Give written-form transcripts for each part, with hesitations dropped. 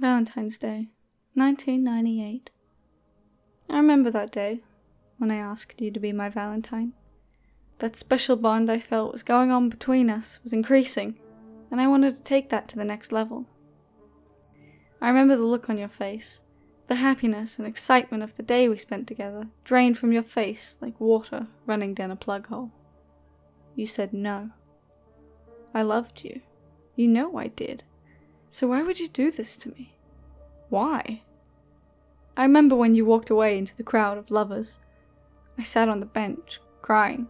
Valentine's Day, 1998. I remember that day, when I asked you to be my Valentine. That special bond I felt was going on between us was increasing, and I wanted to take that to the next level. I remember the look on your face, the happiness and excitement of the day we spent together, drained from your face like water running down a plug hole. You said no. I loved you. You know I did. So why would you do this to me? Why? I remember when you walked away into the crowd of lovers. I sat on the bench, crying.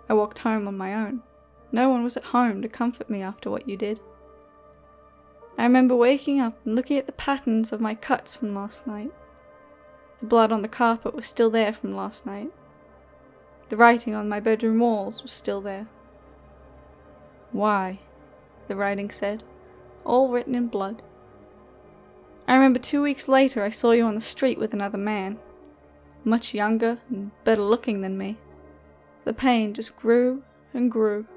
I walked home on my own. No one was at home to comfort me after what you did. I remember waking up and looking at the patterns of my cuts from last night. The blood on the carpet was still there from last night. The writing on my bedroom walls was still there. Why? The writing said, all written in blood. I remember 2 weeks later I saw you on the street with another man, much younger and better looking than me. The pain just grew and grew.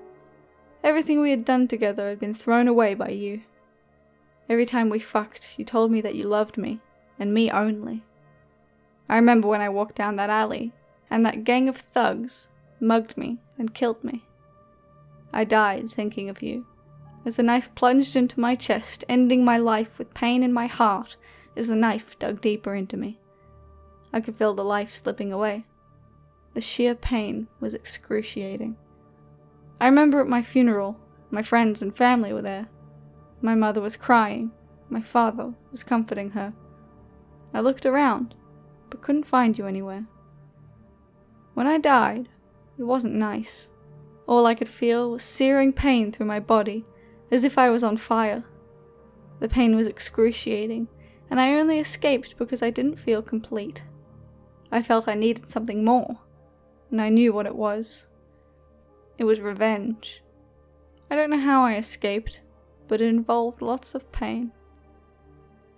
Everything we had done together had been thrown away by you. Every time we fucked, you told me that you loved me, and me only. I remember when I walked down that alley, and that gang of thugs mugged me and killed me. I died thinking of you, as the knife plunged into my chest, ending my life with pain in my heart as the knife dug deeper into me. I could feel the life slipping away. The sheer pain was excruciating. I remember at my funeral, my friends and family were there. My mother was crying. My father was comforting her. I looked around, but couldn't find you anywhere. When I died, it wasn't nice. All I could feel was searing pain through my body, as if I was on fire. The pain was excruciating, and I only escaped because I didn't feel complete. I felt I needed something more, and I knew what it was. It was revenge. I don't know how I escaped, but it involved lots of pain.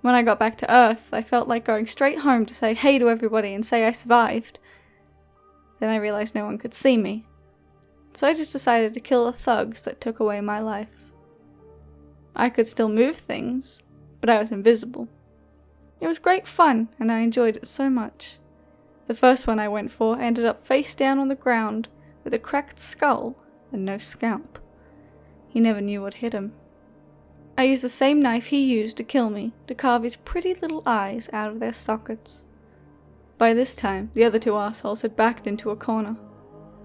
When I got back to Earth, I felt like going straight home to say hey to everybody and say I survived. Then I realized no one could see me, so I just decided to kill the thugs that took away my life. I could still move things, but I was invisible. It was great fun, and I enjoyed it so much. The first one I went for ended up face down on the ground, with a cracked skull and no scalp. He never knew what hit him. I used the same knife he used to kill me, to carve his pretty little eyes out of their sockets. By this time, the other two assholes had backed into a corner.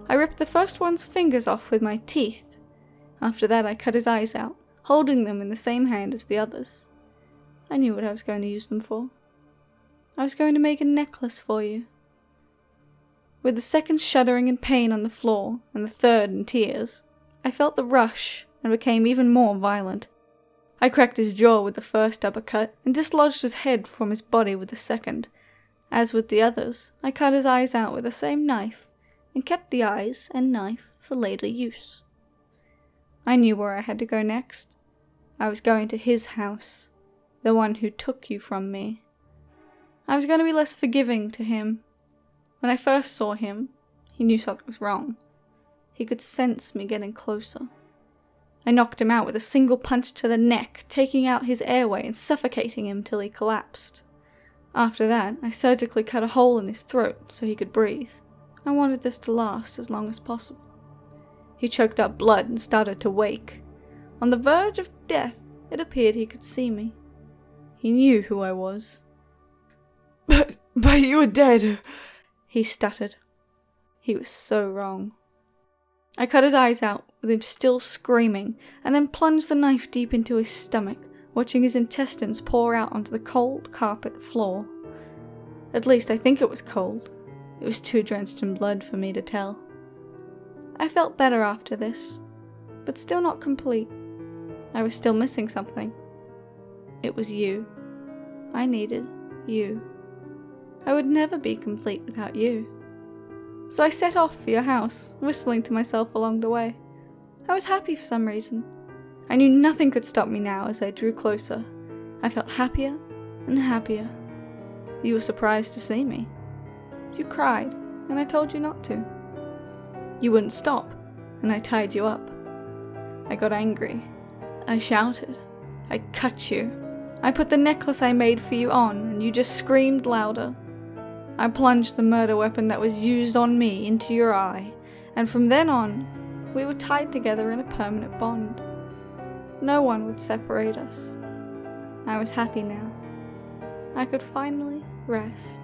I ripped the first one's fingers off with my teeth. After that I cut his eyes out, holding them in the same hand as the others. I knew what I was going to use them for. I was going to make a necklace for you. With the second shuddering in pain on the floor, and the third in tears, I felt the rush and became even more violent. I cracked his jaw with the first uppercut and dislodged his head from his body with the second. As with the others, I cut his eyes out with the same knife and kept the eyes and knife for later use. I knew where I had to go next. I was going to his house, the one who took you from me. I was going to be less forgiving to him. When I first saw him, he knew something was wrong. He could sense me getting closer. I knocked him out with a single punch to the neck, taking out his airway and suffocating him till he collapsed. After that, I surgically cut a hole in his throat so he could breathe. I wanted this to last as long as possible. He choked up blood and started to wake. On the verge of death, it appeared he could see me. He knew who I was. But you were dead, he stuttered. He was so wrong. I cut his eyes out, with him still screaming, and then plunged the knife deep into his stomach, watching his intestines pour out onto the cold carpet floor. At least I think it was cold. It was too drenched in blood for me to tell. I felt better after this, but still not complete. I was still missing something. It was you. I needed you. I would never be complete without you. So I set off for your house, whistling to myself along the way. I was happy for some reason. I knew nothing could stop me now as I drew closer. I felt happier and happier. You were surprised to see me. You cried, and I told you not to. You wouldn't stop, and I tied you up. I got angry. I shouted. I cut you. I put the necklace I made for you on, and you just screamed louder. I plunged the murder weapon that was used on me into your eye, and from then on, we were tied together in a permanent bond. No one would separate us. I was happy now. I could finally rest.